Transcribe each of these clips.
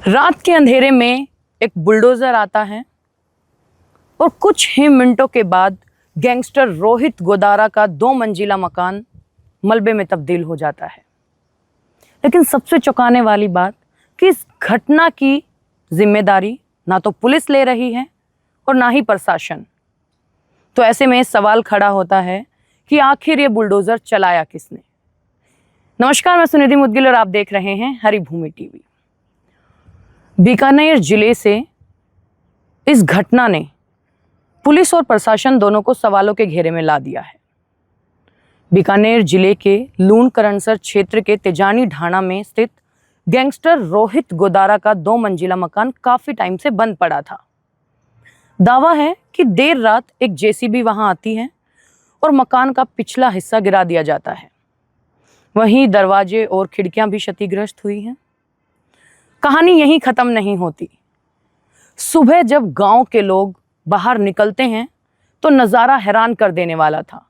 रात के अंधेरे में एक बुलडोजर आता है और कुछ ही मिनटों के बाद गैंगस्टर रोहित गोदारा का 2 मंजिला मकान मलबे में तब्दील हो जाता है। लेकिन सबसे चौंकाने वाली बात कि इस घटना की जिम्मेदारी ना तो पुलिस ले रही है और ना ही प्रशासन। तो ऐसे में सवाल खड़ा होता है कि आखिर ये बुलडोजर चलाया किसने। नमस्कार, मैं सुनिधि मुदगिल और आप देख रहे हैं हरिभूमि टीवी। बीकानेर जिले से इस घटना ने पुलिस और प्रशासन दोनों को सवालों के घेरे में ला दिया है। बीकानेर जिले के लूणकरणसर क्षेत्र के तेजानी ढाणा में स्थित गैंगस्टर रोहित गोदारा का 2 मंजिला मकान काफी टाइम से बंद पड़ा था। दावा है कि देर रात एक जेसीबी वहां आती है और मकान का पिछला हिस्सा गिरा दिया जाता है। वहीं दरवाजे और खिड़कियां भी क्षतिग्रस्त हुई हैं। कहानी यहीं खत्म नहीं होती। सुबह जब गांव के लोग बाहर निकलते हैं तो नज़ारा हैरान कर देने वाला था।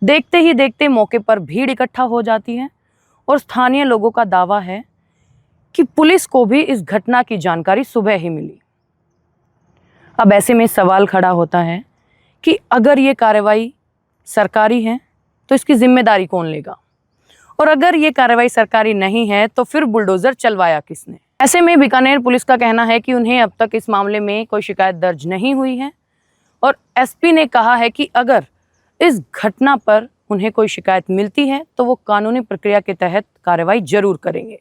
देखते ही देखते मौके पर भीड़ इकट्ठा हो जाती है और स्थानीय लोगों का दावा है कि पुलिस को भी इस घटना की जानकारी सुबह ही मिली। अब ऐसे में सवाल खड़ा होता है कि अगर ये कार्रवाई सरकारी है तो इसकी जिम्मेदारी कौन लेगा, और अगर ये कार्रवाई सरकारी नहीं है तो फिर बुलडोजर चलवाया किसने। ऐसे में बीकानेर पुलिस का कहना है कि उन्हें अब तक इस मामले में कोई शिकायत दर्ज नहीं हुई है और एसपी ने कहा है कि अगर इस घटना पर उन्हें कोई शिकायत मिलती है तो वो कानूनी प्रक्रिया के तहत कार्रवाई जरूर करेंगे।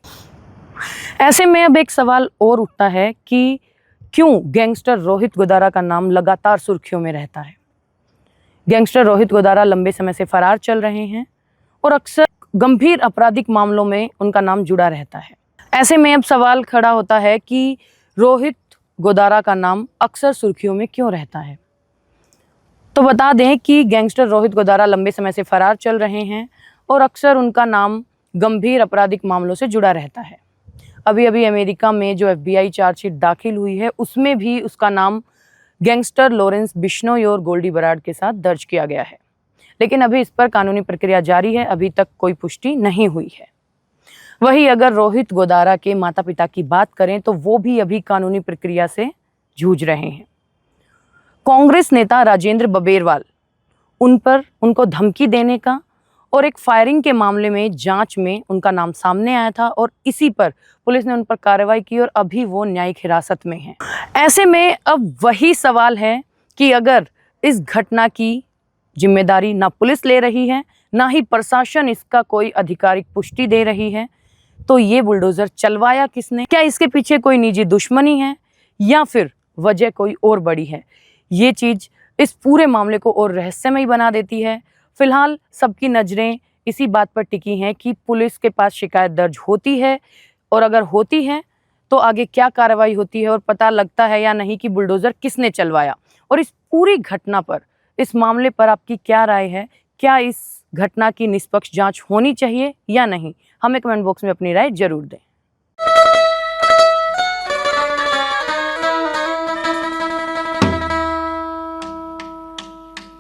ऐसे में अब एक सवाल और उठता है कि क्यों गैंगस्टर रोहित गोदारा का नाम लगातार सुर्खियों में रहता है। गैंगस्टर रोहित गोदारा लंबे समय से फरार चल रहे हैं और अक्सर गंभीर आपराधिक मामलों में उनका नाम जुड़ा रहता है। ऐसे में अब सवाल खड़ा होता है कि रोहित गोदारा का नाम अक्सर सुर्खियों में क्यों रहता है। तो बता दें कि गैंगस्टर रोहित गोदारा लंबे समय से फरार चल रहे हैं और अक्सर उनका नाम गंभीर आपराधिक मामलों से जुड़ा रहता है। अभी अभी अमेरिका में जो FBI चार्जशीट दाखिल हुई है उसमें भी उसका नाम गैंगस्टर लॉरेंस बिश्नोई और गोल्डी बराड के साथ दर्ज किया गया है। लेकिन अभी इस पर कानूनी प्रक्रिया जारी है, अभी तक कोई पुष्टि नहीं हुई है। वहीं अगर रोहित गोदारा के माता पिता की बात करें तो वो भी अभी कानूनी प्रक्रिया से जूझ रहे हैं। कांग्रेस नेता राजेंद्र बबेरवाल उनको धमकी देने का और एक फायरिंग के मामले में जांच में उनका नाम सामने आया था और इसी पर पुलिस ने उन पर कार्रवाई की और अभी वो न्यायिक हिरासत में हैं। ऐसे में अब वही सवाल है कि अगर इस घटना की जिम्मेदारी ना पुलिस ले रही है ना ही प्रशासन इसका कोई आधिकारिक पुष्टि दे रही है तो ये बुलडोजर चलवाया किसने। क्या इसके पीछे कोई निजी दुश्मनी है या फिर वजह कोई और बड़ी है। ये चीज़ इस पूरे मामले को और रहस्यमयी बना देती है। फिलहाल सबकी नज़रें इसी बात पर टिकी हैं कि पुलिस के पास शिकायत दर्ज होती है और अगर होती है तो आगे क्या कार्रवाई होती है और पता लगता है या नहीं कि बुलडोजर किसने चलवाया। और इस पूरी घटना पर, इस मामले पर आपकी क्या राय है। क्या इस घटना की निष्पक्ष जांच होनी चाहिए या नहीं, हमें कमेंट बॉक्स में अपनी राय जरूर दें।